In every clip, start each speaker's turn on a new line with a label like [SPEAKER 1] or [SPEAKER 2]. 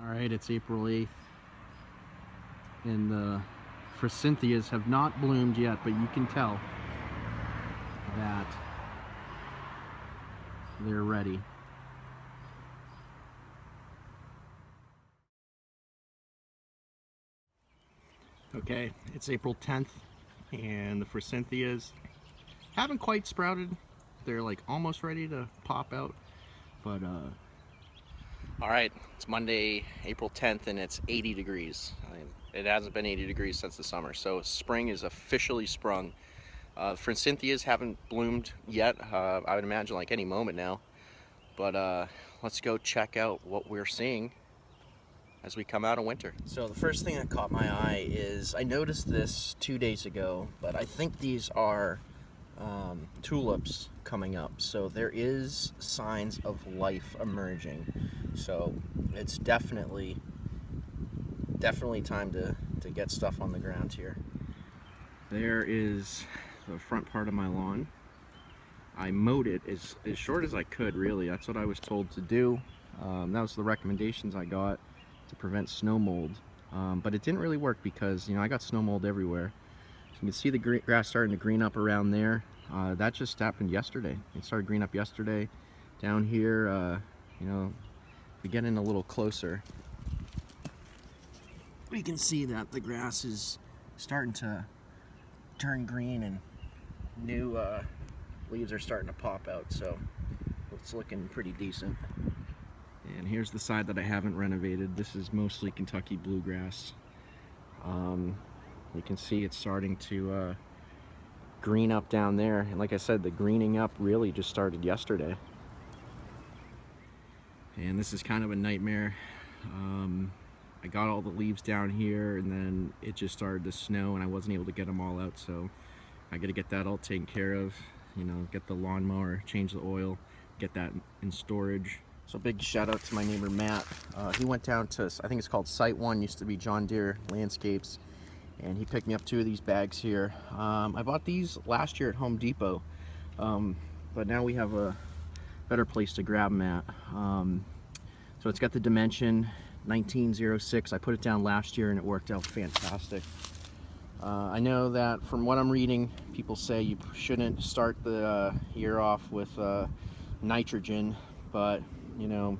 [SPEAKER 1] Alright, it's April 8th, and the forsythias have not bloomed yet, but you can tell that they're ready. Okay, it's April 10th, and the forsythias haven't quite sprouted. They're like almost ready to pop out, but Alright, it's Monday, April 10th, and it's 80 degrees. It hasn't been 80 degrees since the summer, so spring is officially sprung. Forsythias haven't bloomed yet. I would imagine like any moment now. But let's go check out what we're seeing as we come out of winter. So the first thing that caught my eye is, I noticed this 2 days ago, but I think these are tulips coming up. So there is signs of life emerging. So it's definitely time to get stuff on the ground here. There is the front part of my lawn. I mowed it as short as I could, really. That's what I was told to do. That was the recommendations I got to prevent snow mold. But it didn't really work because, you know, I got snow mold everywhere. So you can see the grass starting to green up around there. That just happened yesterday. It started green up yesterday. Down here, you know, if we get in a little closer, we can see that the grass is starting to turn green and new leaves are starting to pop out, so it's looking pretty decent. And here's the side that I haven't renovated. This is mostly Kentucky bluegrass. You can see it's starting to green up down there, and like I said, the greening up really just started yesterday. And this is kind of a nightmare. I got all the leaves down here, and then it just started to snow and I wasn't able to get them all out, so I got to get that all taken care of. You know, get the lawnmower, change the oil, get that in storage. So big shout out to my neighbor Matt. He went down to, I think it's called Site 1, used to be John Deere Landscapes, and he picked me up 2 of these bags here. I bought these last year at Home Depot, but now we have a better place to grab them at. So it's got the dimension 1906. I put it down last year and it worked out fantastic. I know that from what I'm reading, people say you shouldn't start the year off with nitrogen, but you know,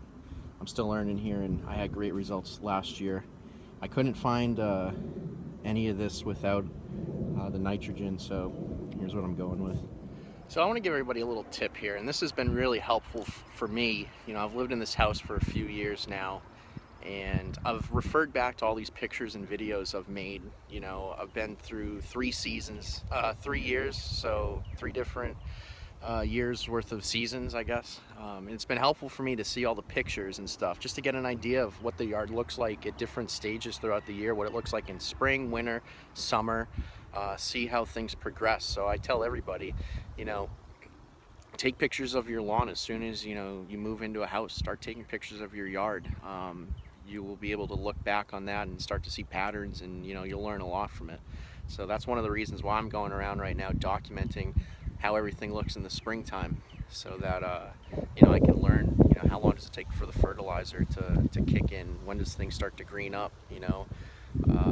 [SPEAKER 1] I'm still learning here, and I had great results last year. I couldn't find any of this without the nitrogen, so here's what I'm going with. So I want to give everybody a little tip here, and this has been really helpful for me. You know, I've lived in this house for a few years now, and I've referred back to all these pictures and videos I've made. You know, I've been through 3 seasons, 3 years, so 3 different years worth of seasons, I guess. And it's been helpful for me to see all the pictures and stuff, just to get an idea of what the yard looks like at different stages throughout the year, what it looks like in spring, winter, summer, see how things progress. So I tell everybody, you know, take pictures of your lawn as soon as, you know, you move into a house. Start taking pictures of your yard. You will be able to look back on that and start to see patterns, and you know, you'll learn a lot from it. So that's one of the reasons why I'm going around right now documenting how everything looks in the springtime, so that you know, I can learn, you know, how long does it take for the fertilizer to kick in, when does things start to green up, you know,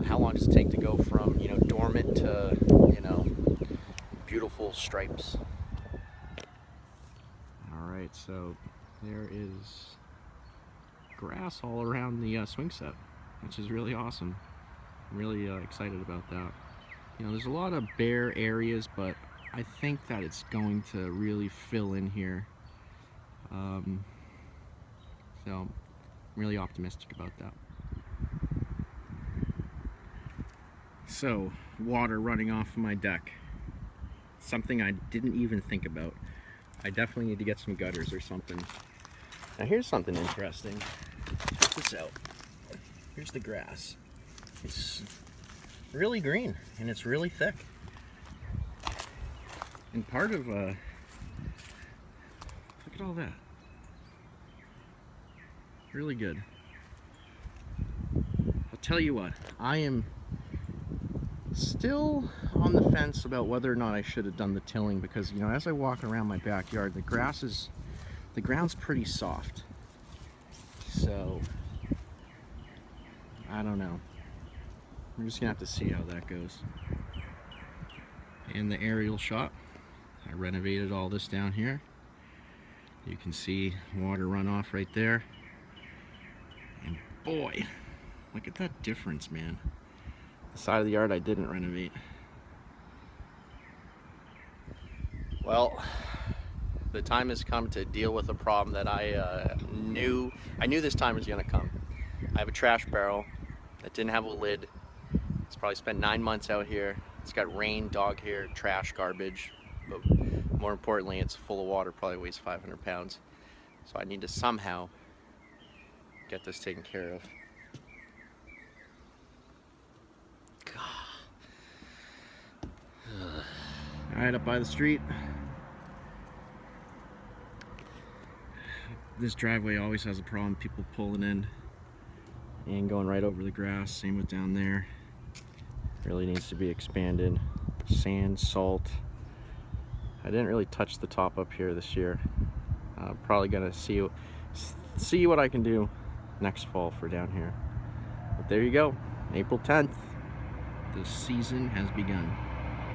[SPEAKER 1] how long does it take to go from, you know, dormant to, you know, beautiful stripes. Alright, so there is grass all around the swing set, which is really awesome. I'm really excited about that. You know, there's a lot of bare areas, but I think that it's going to really fill in here. So I'm really optimistic about that. So, water running off of my deck. Something I didn't even think about. I definitely need to get some gutters or something. Now here's something interesting. Check this out. Here's the grass. It's really green and it's really thick. And part of, look at all that. Really good. I'll tell you what, I am still on the fence about whether or not I should have done the tilling, because, you know, as I walk around my backyard, the ground's pretty soft. So I don't know. We're just gonna have to see how that goes. And the aerial shot. I renovated all this down here. You can see water runoff right there. And boy, look at that difference, man. The side of the yard I didn't renovate. Well, the time has come to deal with a problem that I knew this time was gonna come. I have a trash barrel that didn't have a lid. It's probably spent 9 months out here. It's got rain, dog hair, trash, garbage, but more importantly, it's full of water, probably weighs 500 pounds. So I need to somehow get this taken care of. All right, up by the street. This driveway always has a problem, people pulling in and going right over the grass. Same with down there. Really needs to be expanded. Sand, salt. I didn't really touch the top up here this year. Probably gonna see what I can do next fall for down here. But there you go, April 10th. The season has begun.